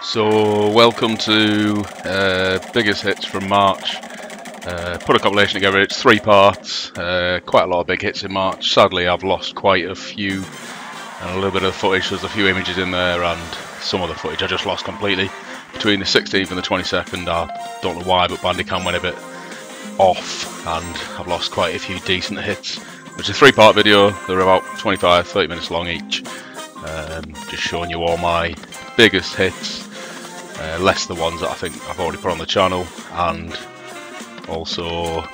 So welcome to biggest hits from March. Put a compilation together. It's 3 parts. Quite a lot of big hits in March. Sadly, I've lost quite a few, and a little bit of footage. There's a few images in there, and some of the footage I just lost completely. Between the 16th and the 22nd, I don't know why, but Bandicam went a bit off, and I've lost quite a few decent hits. It's a 3-part video. They're about 25-30 minutes long each. Just showing you all my biggest hits. Less the ones that I think I've already put on the channel, and also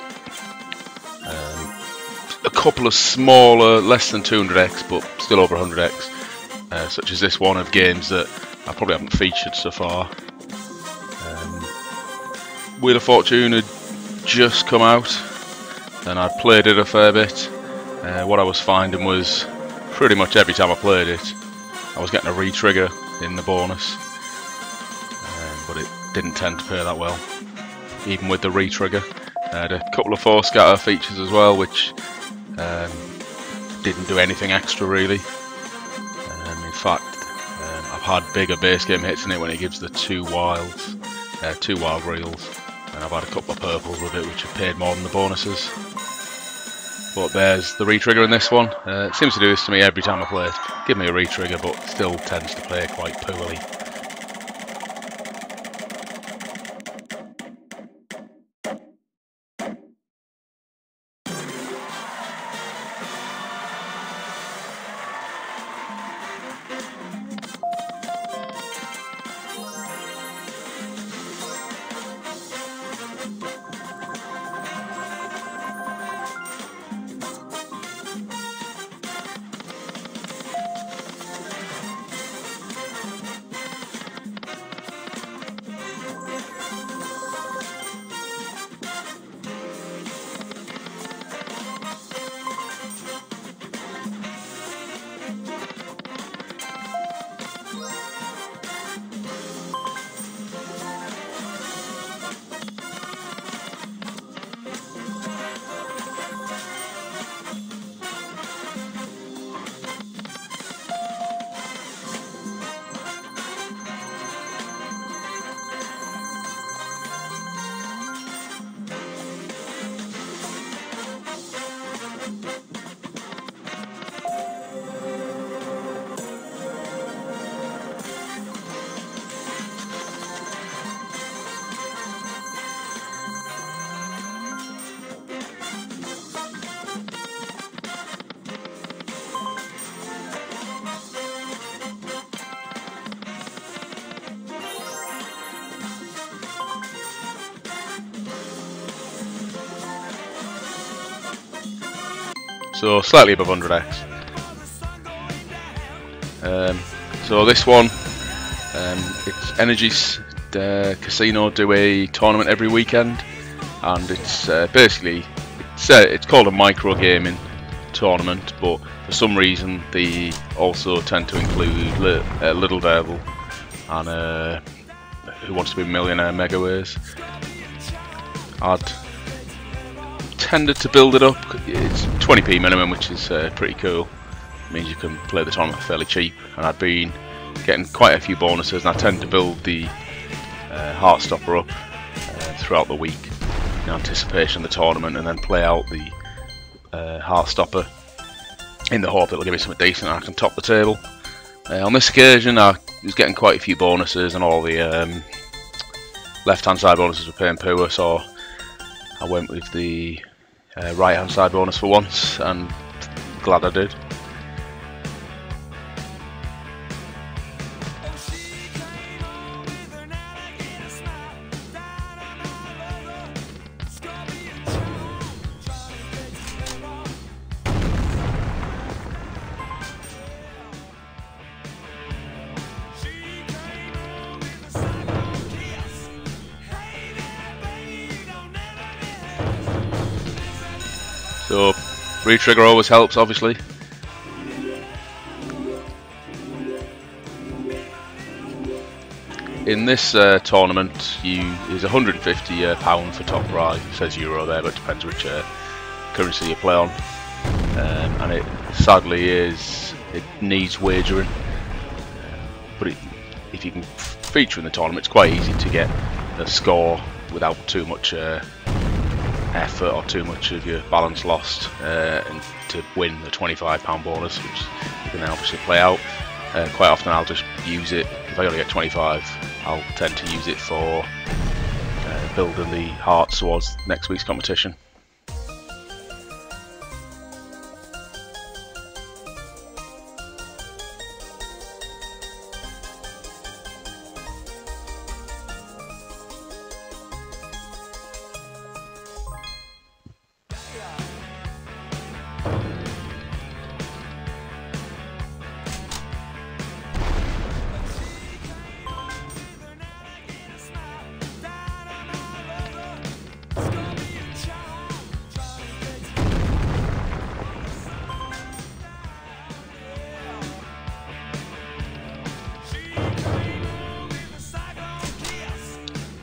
a couple of smaller, less than 200x but still over 100x, such as this one of games that I probably haven't featured so far. Wheel of Fortune had just come out and I'd played it a fair bit. What I was finding was pretty much every time I played it I was getting a re-trigger in the bonus. But it didn't tend to play that well, even with the re-trigger. I had a couple of 4-scatter features as well, which didn't do anything extra really. In fact, I've had bigger base game hits in it when it gives the 2 wild reels, and I've had a couple of purples with it, which have paid more than the bonuses. But there's the re-trigger in this one. It seems to do this to me every time I play it. Give me a re-trigger, but still tends to play quite poorly. So slightly above 100x. So this one, it's Energy's Casino do a tournament every weekend, and it's basically it's called a micro gaming tournament, but for some reason they also tend to include Lil Devil and Who Wants to Be a Millionaire Megaways. I'd tended to build it up. It's 20p minimum, which is pretty cool. It means you can play the tournament fairly cheap, and I've been getting quite a few bonuses, and I tend to build the Heartstopper up throughout the week in anticipation of the tournament, and then play out the Heartstopper in the hope it'll give me something decent and I can top the table. On this occasion I was getting quite a few bonuses, and all the left hand side bonuses were paying poor, so I went with the right hand side bonus for once, and glad I did. So re-trigger always helps, obviously. In this tournament, is £150 for top prize. It says euro there, but it depends which currency you play on. And it sadly needs wagering. But if you can feature in the tournament. It's quite easy to get a score without too much effort or too much of your balance lost, and to win the £25 bonus, which you can then obviously play out. Quite often I'll just use it, if I only get 25, I'll tend to use it for building the hearts towards next week's competition.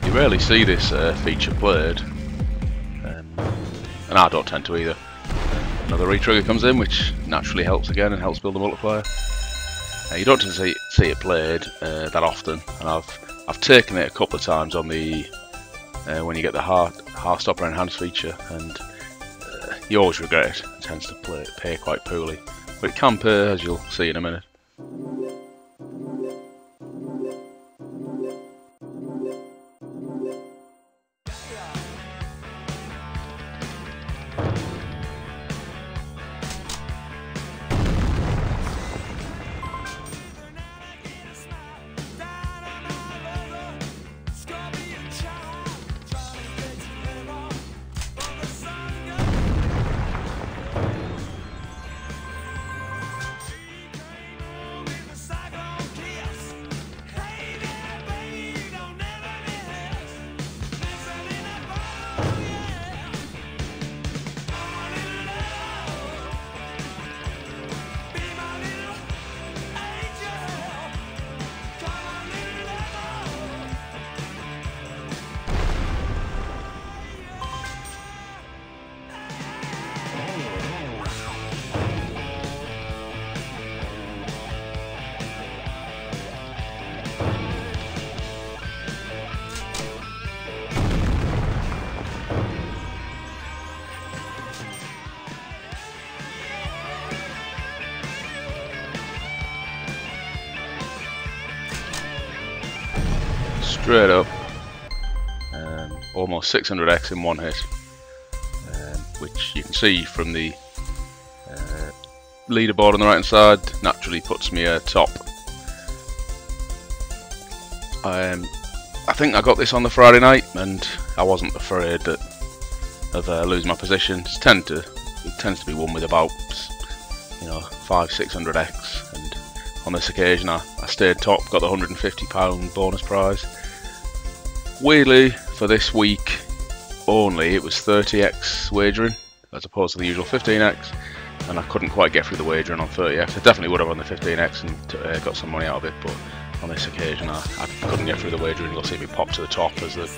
You rarely see this feature played, and I don't tend to either. Another retrigger comes in, which naturally helps again and helps build the multiplier. You don't tend to see it played that often, and I've taken it a couple of times on the when you get the Heartstopper enhanced feature, and you always regret it. It tends to pay quite poorly, but it can pay, as you'll see in a minute. Straight up, almost 600x in one hit, which you can see from the leaderboard on the right hand side. Naturally puts me top. I think I got this on the Friday night, and I wasn't afraid of losing my position. It tends to be won with about 500-600x, and on this occasion I stayed top, got the £150 bonus prize. Weirdly, for this week only, it was 30x wagering as opposed to the usual 15x, and I couldn't quite get through the wagering on 30x. I definitely would have on the 15x and got some money out of it, but on this occasion I couldn't get through the wagering. You'll see me pop to the top as the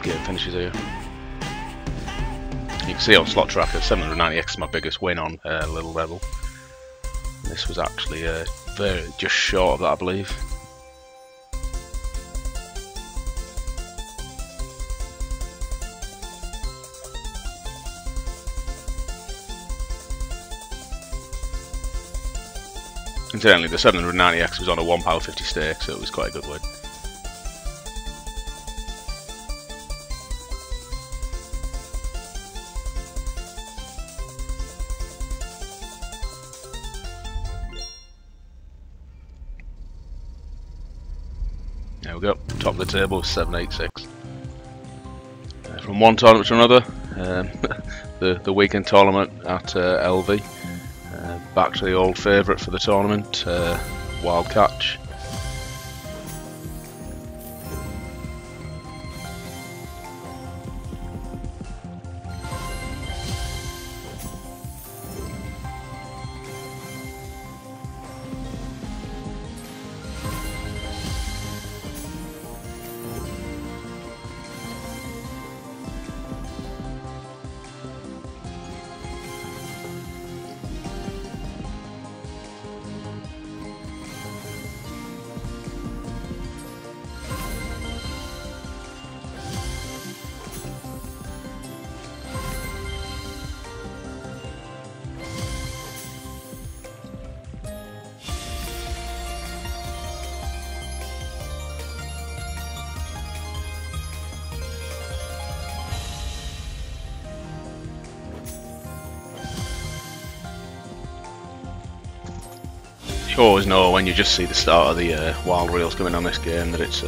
game finishes here. You can see on Slot Tracker 790x is my biggest win on Lil Devil. This was actually just short of that, I believe. Incidentally, the 790x was on a £1.50 stake, so it was quite a good win. There we go, top of the table is 786. From one tournament to another, the weekend tournament at LV. Back to the old favourite for the tournament, Wild Catch. you always know when you just see the start of the wild reels coming on this game that it's,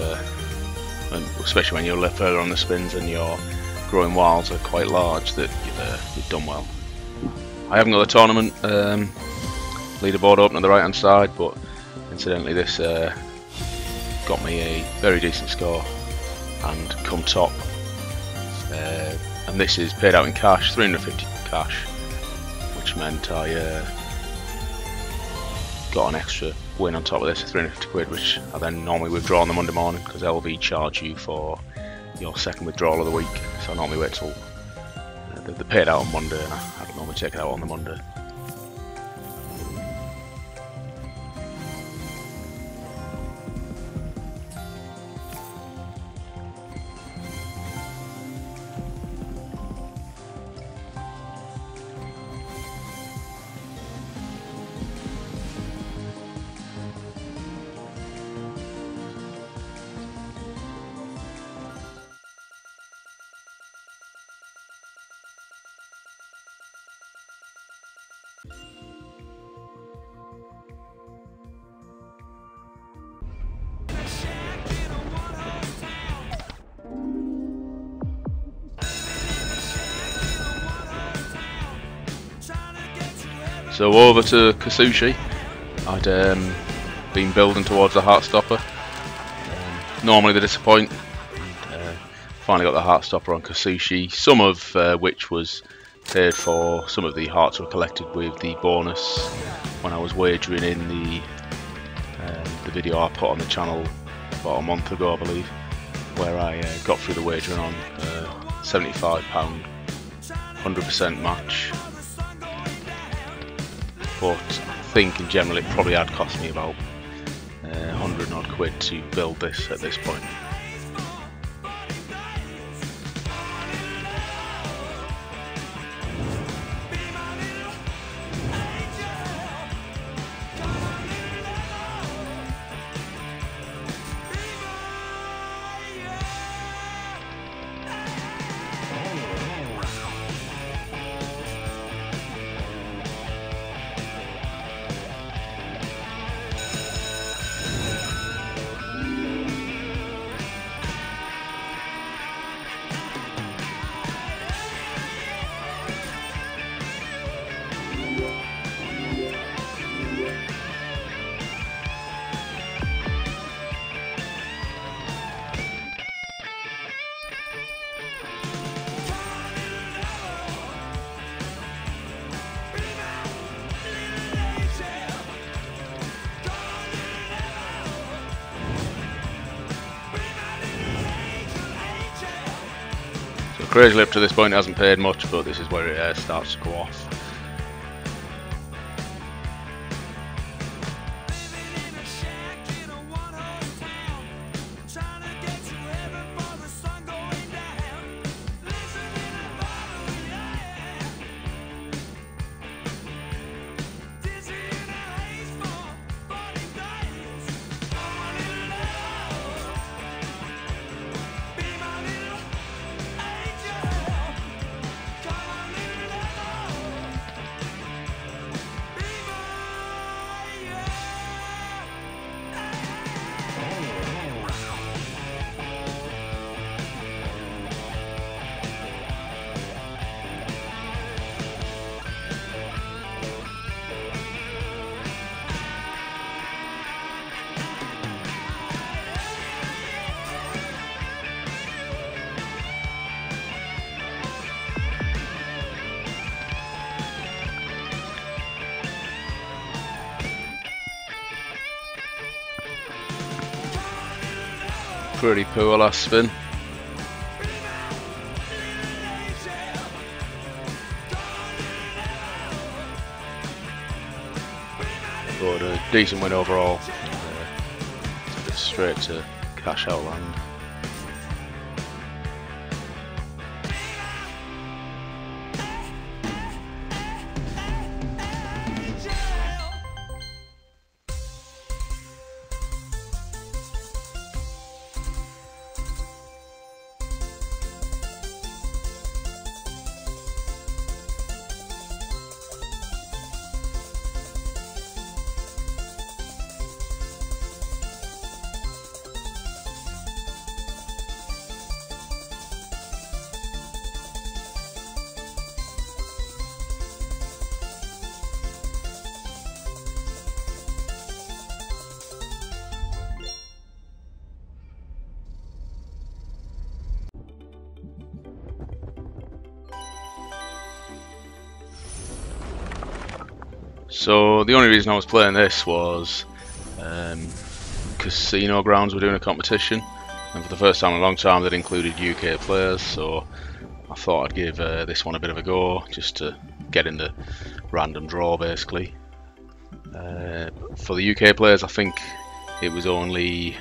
especially when you're a little further on the spins and your growing wilds are quite large, that you've done well. I haven't got the tournament leaderboard open on the right hand side, but incidentally this got me a very decent score and come top, and this is paid out in cash, 350 cash, which meant I got an extra win on top of this, 350 quid, which I then normally withdraw on the Monday morning because LV charge you for your second withdrawal of the week, so I normally wait till they paid out on Monday and I normally take it out on the Monday. So over to Kasushi. I'd been building towards the Heartstopper. Normally they disappoint. Finally got the Heartstopper on Kasushi, some of which was paid for. Some of the hearts were collected with the bonus when I was wagering in the video I put on the channel about a month ago, I believe, where I got through the wagering on £75, 100% match. But I think in general it probably had cost me about 100 odd quid to build this at this point. Crazily up to this point it hasn't paid much, but this is where it starts to go off. Pretty poor last spin. But a decent win overall. Took it straight to cash out land. So the only reason I was playing this was Casino Grounds were doing a competition, and for the first time in a long time that included UK players, so I thought I'd give this one a bit of a go, just to get in the random draw basically. For the UK players, I think it was only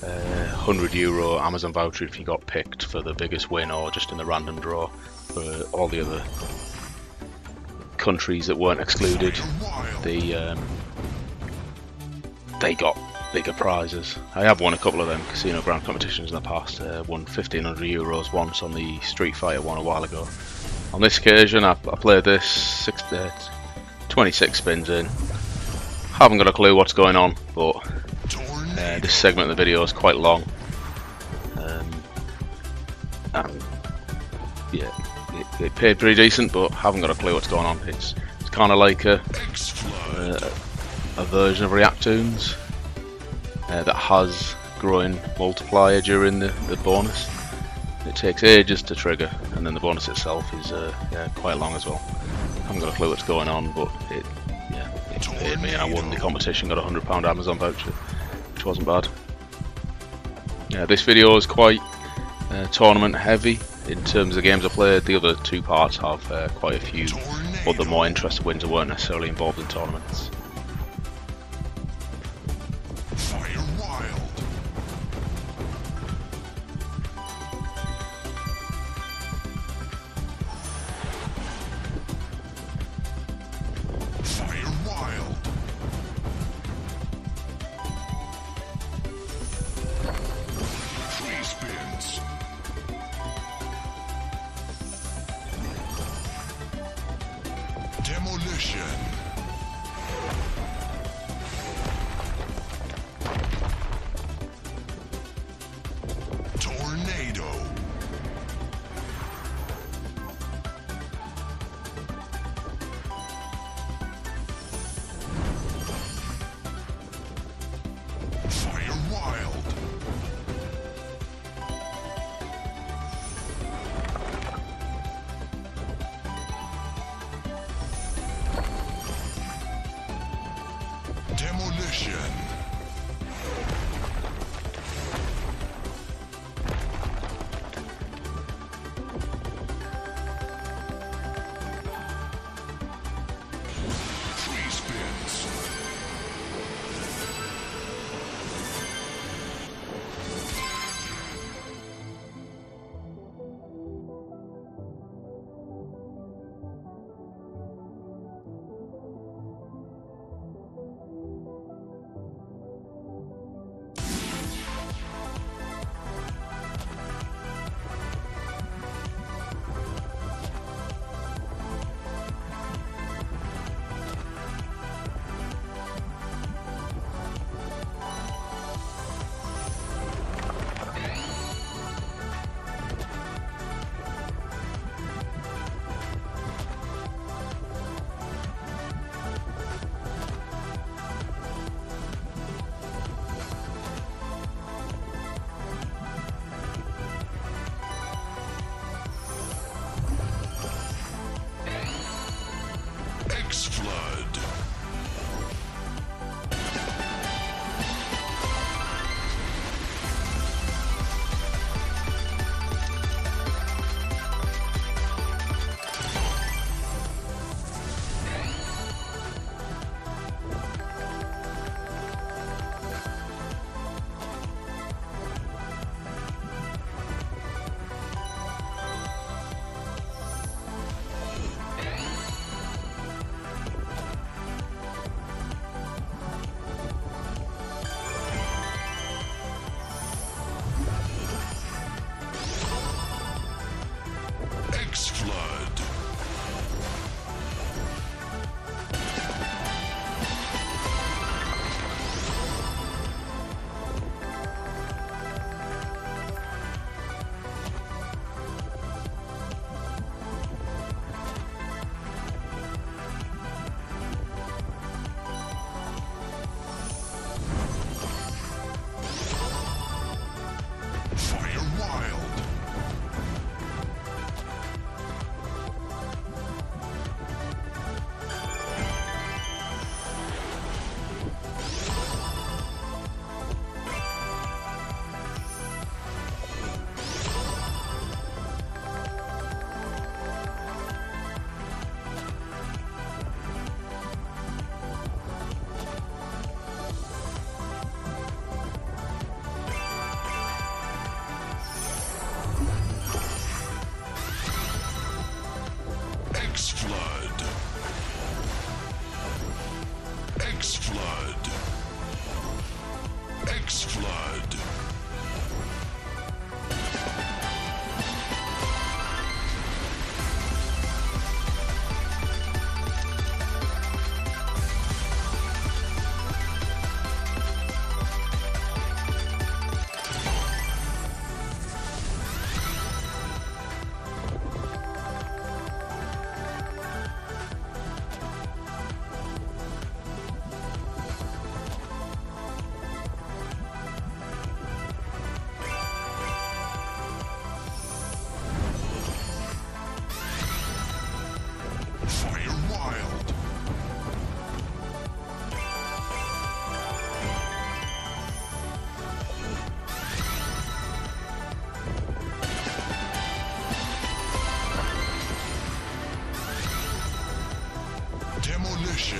€100 Amazon voucher if you got picked for the biggest win, or just in the random draw. For all the other countries that weren't excluded, they got bigger prizes. I have won a couple of them Casino Ground competitions in the past. Won €1,500 once on the Street Fighter one a while ago. On this occasion I played this 26 spins in. Haven't got a clue what's going on, but this segment of the video is quite long, and yeah, it paid pretty decent, but haven't got a clue what's going on. It's kind of like a version of Reactoons that has growing multiplier during the bonus. It takes ages to trigger, and then the bonus itself is quite long as well. Haven't got a clue what's going on, but it paid me, and I won the competition, got a £100 Amazon voucher, which wasn't bad. Yeah, this video is quite tournament heavy in terms of games I played. The other two parts have quite a few other more interesting wins that weren't necessarily involved in tournaments. Demolition. Tornado. Fire Wild. Demolition. Free spins. X-Flood. Fire Wild. Demolition.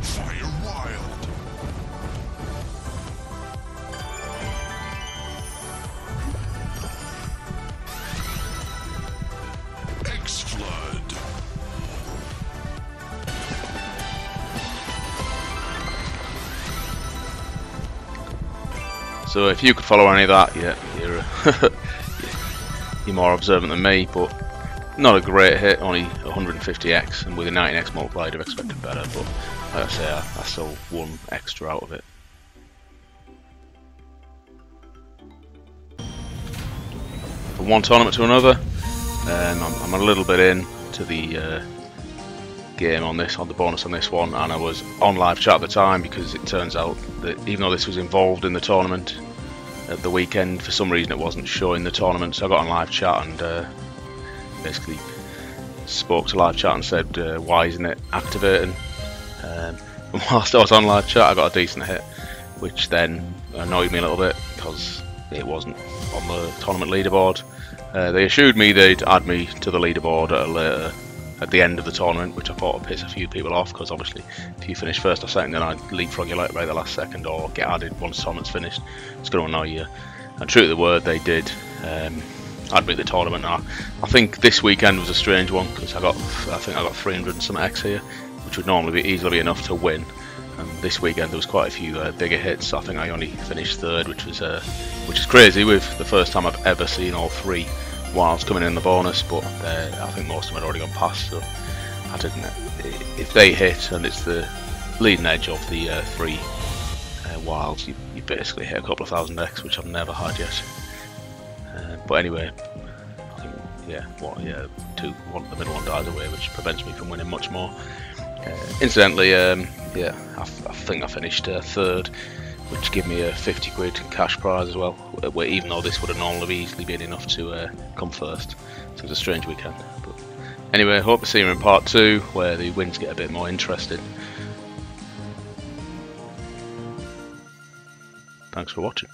Fire Wild. X-Flood. So if you could follow any of that, yeah, you're more observant than me, but not a great hit, only 150x, and with a 19x multiplier I'd have expected better, but like I say, I still won extra out of it. From one tournament to another, I'm a little bit in to the game on the bonus on this one, and I was on live chat at the time because it turns out that even though this was involved in the tournament at the weekend, for some reason it wasn't showing the tournament, so I got on live chat and basically spoke to live chat and said, why isn't it activating? And whilst I was on live chat I got a decent hit, which then annoyed me a little bit because it wasn't on the tournament leaderboard. They assured me they'd add me to the leaderboard at the end of the tournament, which I thought would piss a few people off, because obviously if you finish first or second then I'd leapfrog you right at the last second or get added once the tournament's finished. It's going to annoy you. And true to the word, they did add me to the tournament. I think this weekend was a strange one because I think I got 300 and some X here, which would normally be easily enough to win. And this weekend there was quite a few bigger hits. I think I only finished third, which is crazy, with the first time I've ever seen all three wilds coming in the bonus, but I think most of them had already gone past, so I didn't. If they hit and it's the leading edge of the three wilds, you basically hit a couple of thousand X, which I've never had yet. But anyway, I think the middle one dies away, which prevents me from winning much more. Incidentally, I think I finished third, which gave me a 50 quid cash prize as well, where even though this would have normally easily been enough to come first. So it was a strange weekend. But anyway, hope to see you in part 2, where the wins get a bit more interesting. Thanks for watching.